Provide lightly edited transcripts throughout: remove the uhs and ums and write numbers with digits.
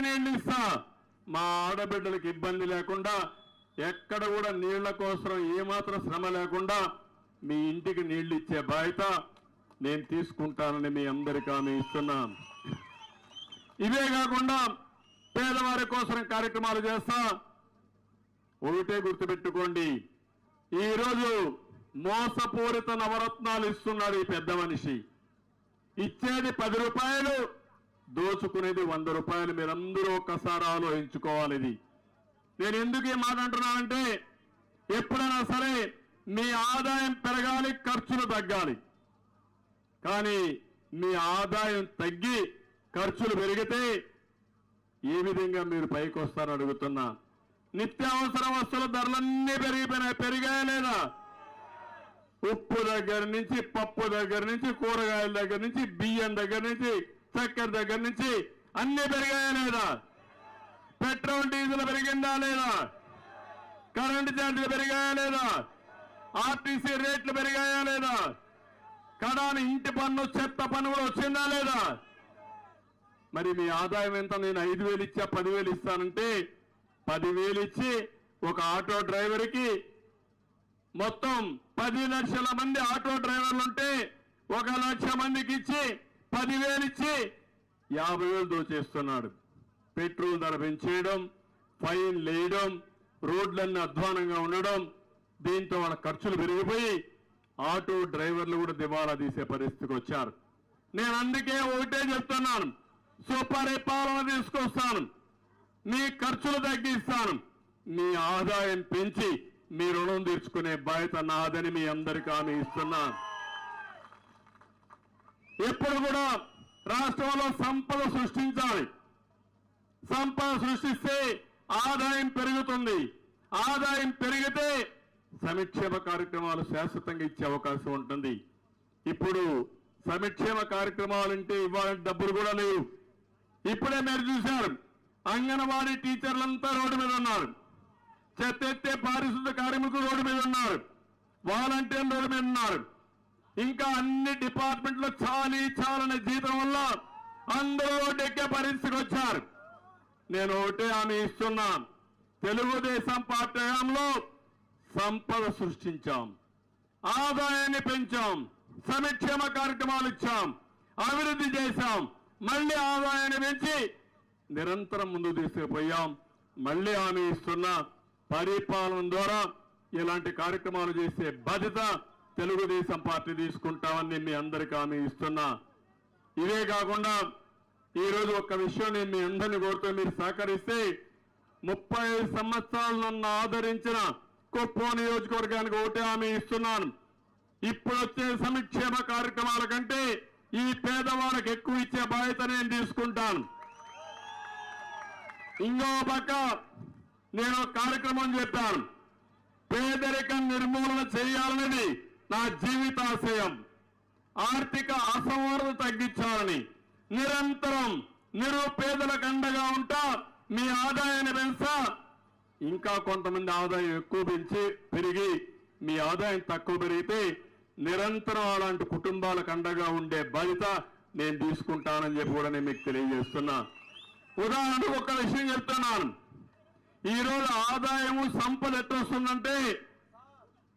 నీళ్లు ఇస్తా, మా ఆడబిడ్డలకు ఇబ్బంది లేకుండా, ఎక్కడ కూడా నీళ్ల కోసం ఏమాత్రం శ్రమ లేకుండా మీ ఇంటికి నీళ్లు ఇచ్చే బాధ్యత నేను తీసుకుంటానని మీ అందరికీ హామీ ఇస్తున్నాను. ఇవే కాకుండా పేదవారి కోసం కార్యక్రమాలు చేస్తా. ఒకటే గుర్తుపెట్టుకోండి, ఈరోజు మోసపూరిత నవరత్నాలు ఇస్తున్నాడు ఈ పెద్ద మనిషి. ఇచ్చేది 10 రూపాయలు, దోచుకునేది 100 రూపాయలు. మీరందరూ ఒక్కసారి ఆలోచించుకోవాలి. ఇది నేను ఎందుకు ఈ మాట అంటున్నానంటే, ఎప్పుడైనా సరే మీ ఆదాయం పెరగాలి, ఖర్చులు తగ్గాలి. కానీ మీ ఆదాయం తగ్గి ఖర్చులు పెరిగితే ఏ విధంగా మీరు పైకి వస్తారని అడుగుతున్నా. నిత్యావసర వస్తువుల ధరలన్నీ పెరిగాయా లేదా? ఉప్పు దగ్గర నుంచి, పప్పు దగ్గర నుంచి, కూరగాయల దగ్గర నుంచి, బియ్యం దగ్గర నుంచి, చక్కెర దగ్గర నుంచి అన్ని పెరిగాయా లేదా? పెట్రోల్ డీజిల్ పెరిగిందా లేదా? కరెంటు ఛార్జీలు పెరిగాయా లేదా? ఆర్టీసీ రేట్లు పెరిగాయా లేదా? కడాని ఇంటి పన్ను, చెత్త పన్ను కూడా వచ్చిందా లేదా? మరి మీ ఆదాయం ఎంత? నేను 5,000 ఇచ్చా, 10,000 ఇస్తానంటే 10,000 ఇచ్చి ఒక ఆటో డ్రైవర్కి మొత్తం 10 లక్షల మంది ఆటో డ్రైవర్లు ఉంటే 1 లక్ష మందికి ఇచ్చి 10,000 ఇచ్చి 50,000 దోచేస్తున్నాడు. పెట్రోల్ ధర పెంచేయడం, ఫైన్ వేయడం, రోడ్లన్నీ అధ్వానంగా ఉండడం, దీంతో వాళ్ళ ఖర్చులు పెరిగిపోయి ఆటో డ్రైవర్లు కూడా దివాలా తీసే పరిస్థితికి వచ్చారు. నేను అందుకే ఒకటే చెప్తున్నాను, సుపరిపాలన తీసుకొస్తాను, మీ ఖర్చులు తగ్గిస్తాను, మీ ఆదాయం పెంచి మీ రుణం తీర్చుకునే బాధ్యత నాదని మీ అందరికీ హామీ ఇస్తున్నాను. ఎప్పుడు కూడా రాష్ట్రంలో సంపద సృష్టించాలి. సంపద సృష్టిస్తే ఆదాయం పెరుగుతుంది. ఆదాయం పెరిగితే సంక్షేమ కార్యక్రమాలు శాశ్వతంగా ఇచ్చే అవకాశం ఉంటుంది. ఇప్పుడు సంక్షేమ కార్యక్రమాలంటే ఇవ్వాలంటే డబ్బులు కూడా లేవు. ఇప్పుడే మీరు చూశారు, అంగన్వాడీ టీచర్లంతా రోడ్డు మీద ఉన్నారు, చెత్త ఎత్తే పారిశుద్ధ కార్మికులు రోడ్డు మీద ఉన్నారు, వాలంటీర్లు రోడ్డు మీద ఉన్నారు. ఇంకా అన్ని డిపార్ట్మెంట్లో చాలనే జీతం వల్ల అందరూ రోడ్డు ఎక్కే పరిస్థితికి వచ్చారు. నేను ఒకటే హామీ ఇస్తున్నా, తెలుగుదేశం పార్టీ హయాంలో సంపద సృష్టించాం, ఆదాయాన్ని పెంచాం, సంక్షేమ కార్యక్రమాలు ఇచ్చాం, అభివృద్ధి చేశాం, మళ్ళీ ఆదాయాన్ని పెంచి నిరంతరం ముందుకు తీసుకుపోయాం. మళ్ళీ హామీ ఇస్తున్నా, పరిపాలన ద్వారా ఇలాంటి కార్యక్రమాలు చేసే బాధ్యత తెలుగుదేశం పార్టీ తీసుకుంటామని మీ అందరికీ హామీ ఇస్తున్నా. ఇవే కాకుండా ఈరోజు ఒక్క విషయం నేను మీ అందరినీ కోరుతూ మీరు సహకరిస్తే, 35 సంవత్సరాలు నన్ను ఆదరించిన కుప్పం నియోజకవర్గానికి ఒకటే హామీ ఇస్తున్నాను, ఇప్పుడు వచ్చే సంక్షేమ కార్యక్రమాల కంటే ఈ పేదవాళ్ళకి ఎక్కువ ఇచ్చే బాధ్యత నేను తీసుకుంటాను. ఇంకో పక్క నేను కార్యక్రమం చెప్పాను, పేదరికం నిర్మూలన చేయాలనేది నా జీవితాశయం. ఆర్థిక అసమానత తగ్గించాలని, నిరంతరం నిరుపేదలకు అండగా ఉంటా, మీ ఆదాయాన్ని పెంచా, ఇంకా కొంతమంది ఆదాయం ఎక్కువ పెరిగి మీ ఆదాయం తక్కువ పెరిగితే నిరంతరం అలాంటి కుటుంబాలకు అండగా ఉండే బాధ్యత నేను తీసుకుంటానని చెప్పి కూడా నేను మీకు తెలియజేస్తున్నా. ఉదాహరణకు ఒక విషయం చెప్తున్నాను, ఈరోజు ఆదాయము సంపద ఎట్లా వస్తుందంటే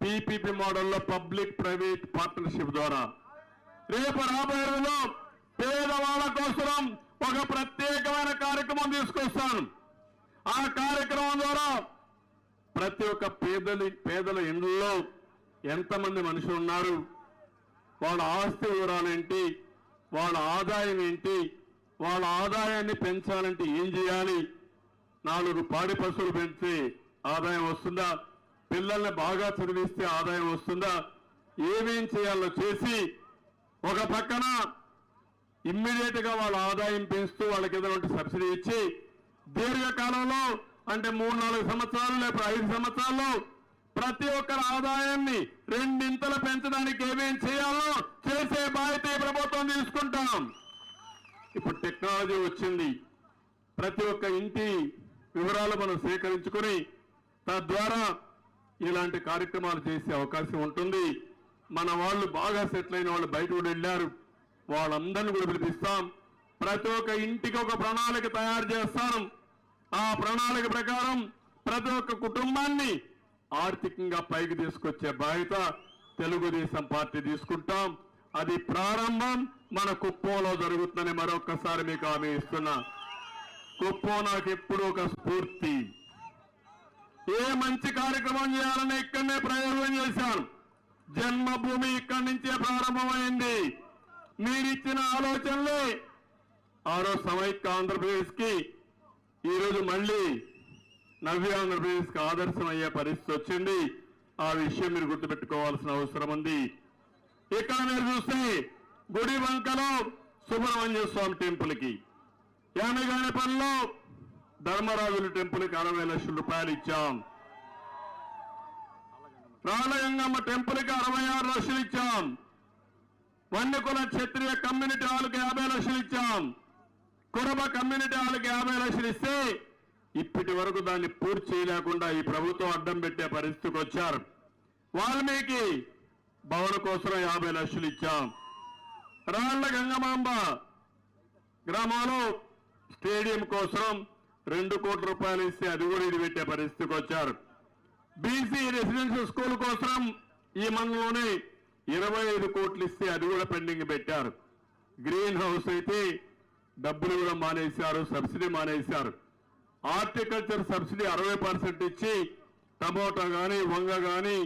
పీపీపీ మోడల్లో పబ్లిక్ ప్రైవేట్ పార్ట్నర్షిప్ ద్వారా. రేపు రాబోయే రోజుల్లో పేదవాళ్ళ కోసం ఒక ప్రత్యేకమైన కార్యక్రమం తీసుకొస్తాను. ఆ కార్యక్రమం ద్వారా ప్రతి ఒక్క పేదల ఇండ్లలో ఎంతమంది మనుషులు ఉన్నారు, వాళ్ళ ఆస్తి వివరాలు ఏంటి, వాళ్ళ ఆదాయం ఏంటి, వాళ్ళ ఆదాయాన్ని పెంచాలంటే ఏం చేయాలి, 4 పాడి పశువులు పెంచితే ఆదాయం వస్తుందా, పిల్లల్ని బాగా చదివిస్తే ఆదాయం వస్తుందా, ఏమేం చేయాలో చేసి ఒక పక్కన ఇమ్మీడియట్ గా వాళ్ళ ఆదాయం పెంచుతూ వాళ్ళకి ఏదైనా సబ్సిడీ ఇచ్చి దీర్ఘకాలంలో అంటే 3-4 సంవత్సరాలు లేక 5 సంవత్సరాల్లో ప్రతి ఒక్కరి ఆదాయాన్ని 2 పెంచడానికి ఏమేం చేయాలో చేసే బాధ్యత ప్రభుత్వం తీసుకుంటాం. ఇప్పుడు టెక్నాలజీ వచ్చింది, ప్రతి ఒక్క ఇంటి వివరాలు మనం సేకరించుకొని తద్వారా ఇలాంటి కార్యక్రమాలు చేసే అవకాశం ఉంటుంది. మన వాళ్ళు బాగా సెటిల్ అయిన వాళ్ళు బయట కూడా వెళ్ళారు, వాళ్ళందరినీ కూడా పిలిపిస్తాం. ప్రతి ఒక్క ఇంటికి ఒక ప్రణాళిక తయారు చేస్తాను. ఆ ప్రణాళిక ప్రకారం ప్రతి ఒక్క కుటుంబాన్ని ఆర్థికంగా పైకి తీసుకొచ్చే బాధ్యత తెలుగుదేశం పార్టీ తీసుకుంటాం. అది ప్రారంభం మన కుప్పంలో జరుగుతుందని మరొక్కసారి మీకు హామీ ఇస్తున్నా. కుప్పం నాకు ఎప్పుడూ ఒక స్ఫూర్తి. ఏ మంచి కార్యక్రమం చేయాలని ఇక్కడనే ప్రయోగం చేశాను. జన్మభూమి ఇక్కడి నుంచే ప్రారంభమైంది. మీరిచ్చిన ఆలోచనలే ఆ రోజు సమైక్య ఆంధ్రప్రదేశ్ కి ఈరోజు మళ్ళీ నవ్య ఆంధ్రప్రదేశ్ కి ఆదర్శం అయ్యే పరిస్థితి వచ్చింది. ఆ విషయం మీరు గుర్తుపెట్టుకోవాల్సిన అవసరం ఉంది. ఇక్కడ మీరు చూస్తే గుడివంకలో సుబ్రహ్మణ్య స్వామి టెంపుల్ కి, యామిగానిపల్లిలో ధర్మరాజుల టెంపుల్ కి 60 లక్షల రూపాయలు ఇచ్చాం. రాళ్ళగంగమ్మ టెంపుల్ కి 66 లక్షలు ఇచ్చాం. వన్యకుల క్షత్రియ కమ్యూనిటీ హాల్కి 50 లక్షలు ఇచ్చాం. కురబ కమ్యూనిటీ హాల్కి 50 లక్షలు ఇస్తే ఇప్పటి వరకు దాన్ని పూర్తి చేయలేకుండా ఈ ప్రభుత్వం అడ్డం పెట్టే పరిస్థితికి వచ్చారు. వాల్మీకి భవన కోసం 50 లక్షలు ఇచ్చాం. రాళ్ల గంగమాంబ గ్రామంలో స్టేడియం కోసం 2 కోట్ల రూపాయలు ఇస్తే అది కూడా ఇది పెట్టే పరిస్థితికి వచ్చారు. బీసీ రెసిడెన్షియల్ స్కూల్ కోసం ఈ మండలంలోనే 25 కోట్లు ఇస్తే అది కూడా పెండింగ్ పెట్టారు. గ్రీన్ హౌస్ అయితే డబ్బులు కూడా మానేశారు, సబ్సిడీ మానేశారు. హార్టికల్చర్ సబ్సిడీ 60% ఇచ్చి టమోటా గాని, వంగ గాని,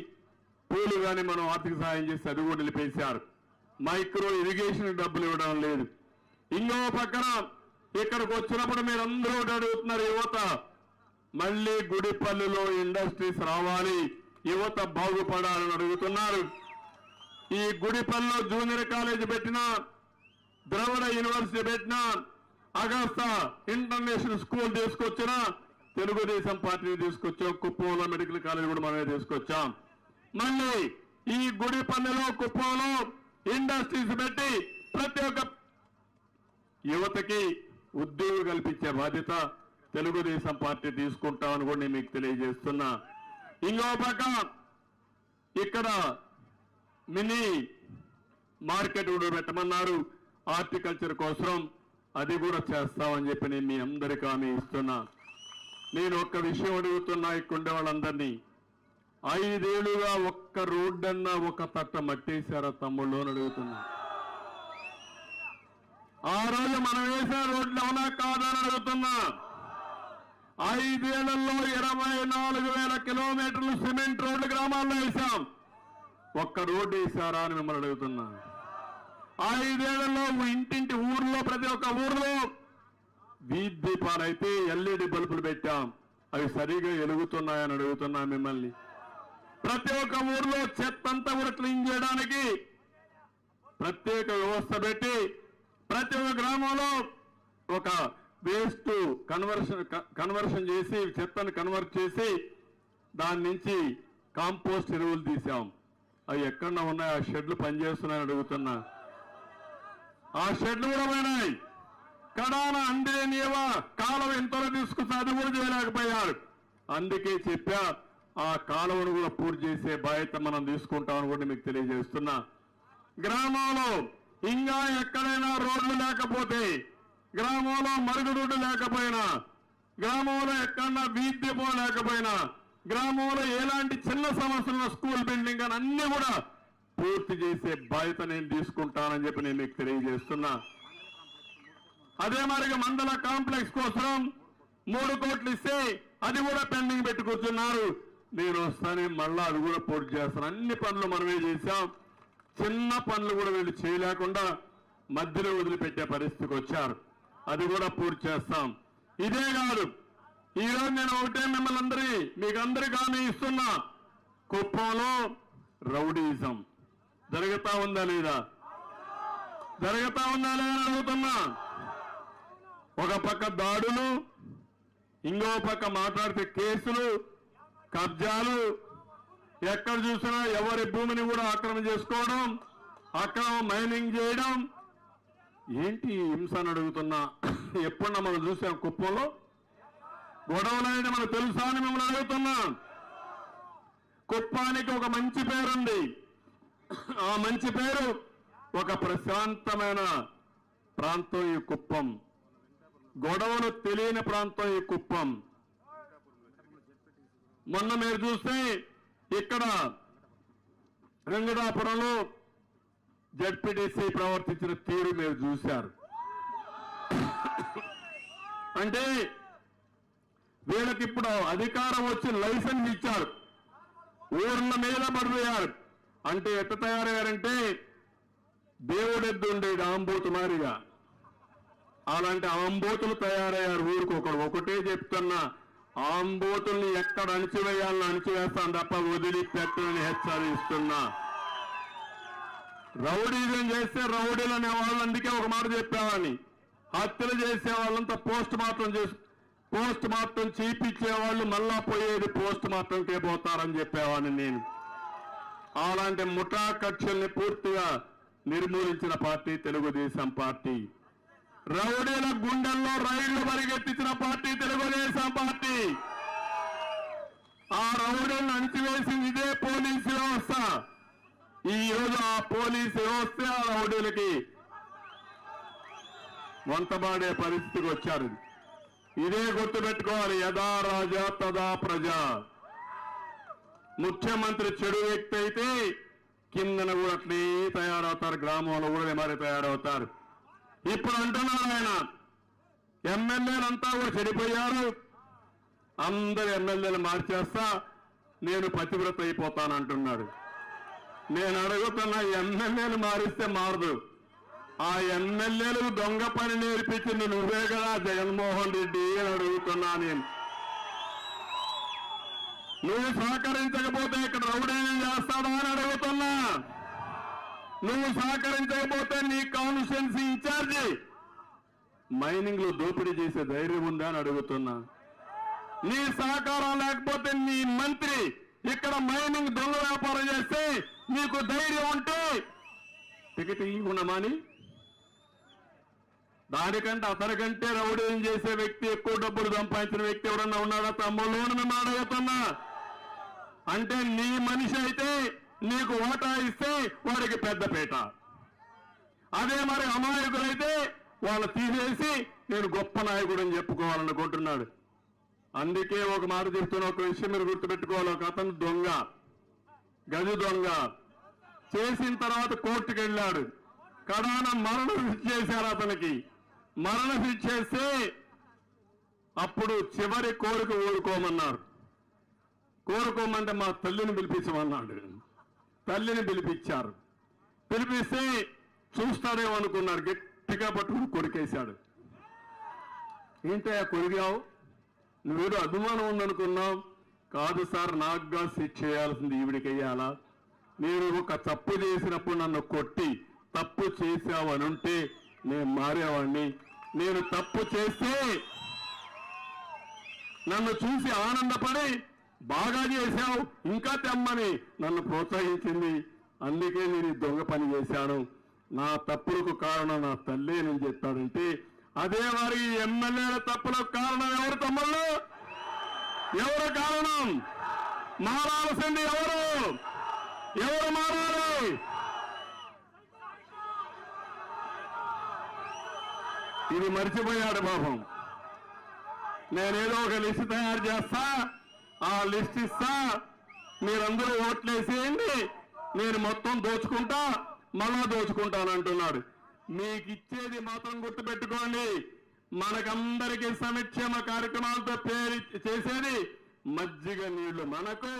పూలు గాని మనం ఆర్థిక సహాయం చేసి అది కూడా నిలిపేశారు. మైక్రో ఇరిగేషన్ డబ్బులు ఇవ్వడం లేదు. ఇంకో పక్కన ఇక్కడికి వచ్చినప్పుడు మీరందరూ అడుగుతున్నారు, యువత మళ్ళీ గుడిపల్లిలో ఇండస్ట్రీస్ రావాలి, యువత బాగుపడాలని అడుగుతున్నారు. ఈ గుడిపల్లిలో జూనియర్ కాలేజీ పెట్టినా, ద్రవిడ యూనివర్సిటీ పెట్టినా, అగస్తా ఇంటర్నేషనల్ స్కూల్ తీసుకొచ్చినా తెలుగుదేశం పార్టీని తీసుకొచ్చాం. కుప్పంలో మెడికల్ కాలేజ్ కూడా మనమే తీసుకొచ్చాం. మళ్ళీ ఈ గుడిపల్లిలో కుప్పంలో ఇండస్ట్రీస్ పెట్టి ప్రతి ఒక్క యువతకి ఉద్యోగం కల్పించే బాధ్యత తెలుగుదేశం పార్టీ తీసుకుంటామని కూడా నేను మీకు తెలియజేస్తున్నా. ఇంకో పక్క ఇక్కడ మినీ మార్కెట్ కూడా పెట్టమన్నారు హార్టికల్చర్ కోసం, అది కూడా చేస్తామని చెప్పి నేను మీ అందరికీ హామీ ఇస్తున్నా. నేను ఒక్క విషయం అడుగుతున్నా ఇక్కడ వాళ్ళందరినీ, 5 ఏళ్లుగా ఒక్క రోడ్డన్నా ఒక తట్ట మట్టేశారా తమ్ముళ్ళు అని అడుగుతున్నా. ఆ రోజు మనం వేసిన రోడ్లు అవునా కాదని అడుగుతున్నా. 5 ఏళ్లలో 24,000 కిలోమీటర్లు సిమెంట్ రోడ్లు గ్రామాల్లో వేశాం. ఒక్క రోడ్డు వేశారా అని మిమ్మల్ని అడుగుతున్నా. 5 ఏళ్లలో ఇంటింటి ఊర్లో ప్రతి ఒక్క ఊర్లో వీధి దీపాలైతే LED బల్బులు పెట్టాం. అవి సరిగా వెలుగుతున్నాయని అడుగుతున్నా మిమ్మల్ని. ప్రతి ఒక్క ఊర్లో చెత్త అంతా కూడా క్లీన్ చేయడానికి ప్రత్యేక వ్యవస్థ పెట్టి ప్రతి ఒక్క గ్రామంలో ఒక వేస్ట్ కన్వర్షన్ చేసి చెత్తను కన్వర్ట్ చేసి దాని నుంచి కాంపోస్ట్ ఎరువులు తీసాం. అవి ఎక్కడన్నా ఉన్నాయి, ఆ షెడ్లు పనిచేస్తున్నాయని అడుగుతున్నా. ఆ షెడ్లు కూడా పోయినాయి. కడాన అందేనియవ కాలువ ఎంతలో తీసుకొస్తే అది కూడా చేయలేకపోయారు. అందుకే చెప్పా ఆ కాలువను కూడా పూర్తి చేసే బాధ్యత మనం తీసుకుంటామని కూడా మీకు తెలియజేస్తున్నా. గ్రామంలో ఇంకా ఎక్కడైనా రోడ్లు లేకపోతే, గ్రామంలో మరుగుదొడ్డు లేకపోయినా, గ్రామంలో ఎక్కడన్నా వీధి దీపం లేకపోయినా, గ్రామంలో ఎలాంటి చిన్న సమస్యలు స్కూల్ బిల్డింగ్ అని అన్ని కూడా పూర్తి చేసే బాధ్యత నేను తీసుకుంటానని చెప్పి నేను మీకు తెలియజేస్తున్నా. అదే మరిగా మండల కాంప్లెక్స్ కోసం 3 కోట్లు ఇస్తే అది కూడా పెండింగ్ పెట్టి కూర్చున్నారు. నేను వస్తానే మళ్ళా అది కూడా పూర్తి చేస్తాను. అన్ని పనులు మనమే చేశాం. చిన్న పనులు కూడా వీళ్ళు చేయలేకుండా మధ్యలో వదిలిపెట్టే పరిస్థితికి వచ్చారు. అది కూడా పూర్తి చేస్తాం. ఇదే కాదు, ఈరోజు నేను ఒకటే మిమ్మల్ని మీకందరికీ హామీ ఇస్తున్నా. కుప్పంలో రౌడీజం జరుగుతా ఉందా లేదా? జరుగుతా ఉందా లేదా అడుగుతున్నా. ఒక పక్క దాడులు, ఇంకో పక్క మాట్లాడితే కేసులు, కబ్జాలు, ఎక్కడ చూసినా ఎవరి భూమిని కూడా ఆక్రమణ చేసుకోవడం, అక్రమ మైనింగ్ చేయడం. ఏంటి హింస అని అడుగుతున్నా. ఎప్పుడన్నా మనం చూసాం కుప్పంలో గొడవలైనా మనకు తెలుసా అని మిమ్మల్ని అడుగుతున్నా. కుప్పానికి ఒక మంచి పేరుంది. ఆ మంచి పేరు ఒక ప్రశాంతమైన ప్రాంతం ఈ కుప్పం. గొడవలు తెలియని ప్రాంతం ఈ కుప్పం. మొన్న మీరు చూస్తే ఇక్కడ వెంకటాపురంలో జడ్పీటీసీ ప్రవర్తించిన తీరు మీరు చూశారు. అంటే వీళ్ళకి ఇప్పుడు అధికారం వచ్చి లైసెన్స్ ఇచ్చారు, ఊర్ల మీద పడిపోయారు. అంటే ఎట్ట తయారయ్యారంటే దేవుడెద్దు ఉండేది ఆంబోతు మారిగా, అలాంటి ఆంబోతులు తయారయ్యారు. ఊరికి ఒకటే చెప్తున్నా, ఆంబోతుల్ని ఎక్కడ అణిచివేయాలని అణిచివేస్తాను తప్ప వదిలిపెట్టని హెచ్చరిస్తున్నా. రౌడీజం చేస్తే రౌడీలు అనే వాళ్ళు, అందుకే ఒక మాట చెప్పేవాడిని, హత్యలు చేసే వాళ్ళంతా పోస్ట్ మార్టం చేయించేవాళ్ళు మళ్ళా పోయేది పోస్ట్ మార్టంకే పోతారని చెప్పేవాడిని నేను. అలాంటి ముఠా కక్షల్ని పూర్తిగా నిర్మూలించిన పార్టీ తెలుగుదేశం పార్టీ. రౌడీల గుండెల్లో రైళ్లు పరిగెత్తించిన పార్టీ తెలుగుదేశం పార్టీ. ఆ రౌడీలను అణిచివేసింది ఇదే పోలీసు వ్యవస్థ. ఈ రోజు ఆ పోలీసు వ్యవస్థ ఆ రౌడీలకి వంతబాడే పరిస్థితికి వచ్చారు. ఇదే గుర్తుపెట్టుకోవాలి, యథా రాజా తదా ప్రజ. ముఖ్యమంత్రి చెడు వ్యక్తి అయితే కిందన కూడా అట్లే తయారవుతారు, గ్రామంలో కూడా మరి తయారవుతారు. ఇప్పుడు అంటున్నారు ఆయన, ఎమ్మెల్యేలంతా కూడా చెడిపోయారు, అందరు ఎమ్మెల్యేలు మార్చేస్తా, నేను పతివ్రత అయిపోతానంటున్నాడు. నేను అడుగుతున్నా, ఎమ్మెల్యేలు మారిస్తే మారదు, ఆ ఎమ్మెల్యేలకు దొంగ పని నేర్పించింది నువ్వే కదా జగన్మోహన్ రెడ్డి అని అడుగుతున్నా నేను. నువ్వు సహకరించకపోతే ఇక్కడ రౌడీని చేస్తాడా అని అడుగుతున్నా. నువ్వు సహకరించకపోతే నీ కాన్స్టిట్యుయెన్సీ ఇన్ఛార్జి మైనింగ్ లో దోపిడీ చేసే ధైర్యం ఉందా అని అడుగుతున్నా. నీ సహకారం లేకపోతే నీ మంత్రి ఇక్కడ మైనింగ్ దొంగ వ్యాపారం చేస్తే నీకు ధైర్యం ఉంటే టికెట్ ఇవ్వకుండామాని, దానికంటే అతనికంటే రౌడీని చేసే వ్యక్తి, ఎక్కువ డబ్బులు సంపాదించిన వ్యక్తి ఎవరన్నా ఉన్నాడా తమ్ముళ్ళని మేము అడుగుతున్నా. అంటే నీ మనిషి అయితే నీకు ఓటా ఇస్తే వాడికి పెద్దపీట, అదే మరి అమాయకులైతే వాళ్ళు తీసేసి నేను గొప్ప నాయకుడు అని చెప్పుకోవాలనుకుంటున్నాడు. అందుకే ఒక మాట చెప్తున్నా, ఒక విషయం మీరు గుర్తుపెట్టుకోవాలి. ఒక అతను దొంగ, గజ దొంగ చేసిన తర్వాత కోర్టుకు వెళ్ళాడు. కడాన మరణ శిక్ష చేశారు అతనికి. మరణ శిక్ష చేస్తే అప్పుడు చివరి కోరిక ఊరుకోమన్నారు. కోరుకోమంటే మా తల్లిని పిలిపించమన్నాడు. తల్లిని పిలిపించారు. పిలిపిస్తే చూస్తాడేమనుకున్నారు, గట్టిగా పట్టుకుని కొరికేశాడు. ఏంటయ్యా కొరిగావు, నువ్వేదో అభిమానం ఉందనుకున్నావు. కాదు సార్, నాకుగా శిక్ష చేయాల్సింది ఈవిడికయ్యాలా, నేను ఒక తప్పు చేసినప్పుడు నన్ను కొట్టి తప్పు చేశావనుంటే నేను మారేవాడిని. నేను తప్పు చేస్తే నన్ను చూసి ఆనందపడి బాగా చేశావు ఇంకా తెమ్మని నన్ను ప్రోత్సహించింది. అందుకే నేను దొంగ పని చేశాను, నా తప్పులకు కారణం నా తల్లి అని చెప్పాడంటే, అదే వారి ఎమ్మెల్యేల తప్పులకు కారణం ఎవరు తమ్ముళ్ళు? ఎవరు కారణం? మారాల్సింది ఎవరు? ఎవరు మారాలి? ఇది మర్చిపోయాడు పాపం. నేనేదో ఒక లిస్టు తయారు చేస్తా, ఆ లిస్ట్ ఇస్తా, మీరందరూ ఓట్లేసేయండి, నేను మొత్తం దోచుకుంటా, మళ్ళా దోచుకుంటానంటున్నాడు. మీకు ఇచ్చేది మాత్రం గుర్తుపెట్టుకోండి, మనకందరికీ సంక్షేమ కార్యక్రమాలతో చేసేది మజ్జిగ నీళ్లు మనకు.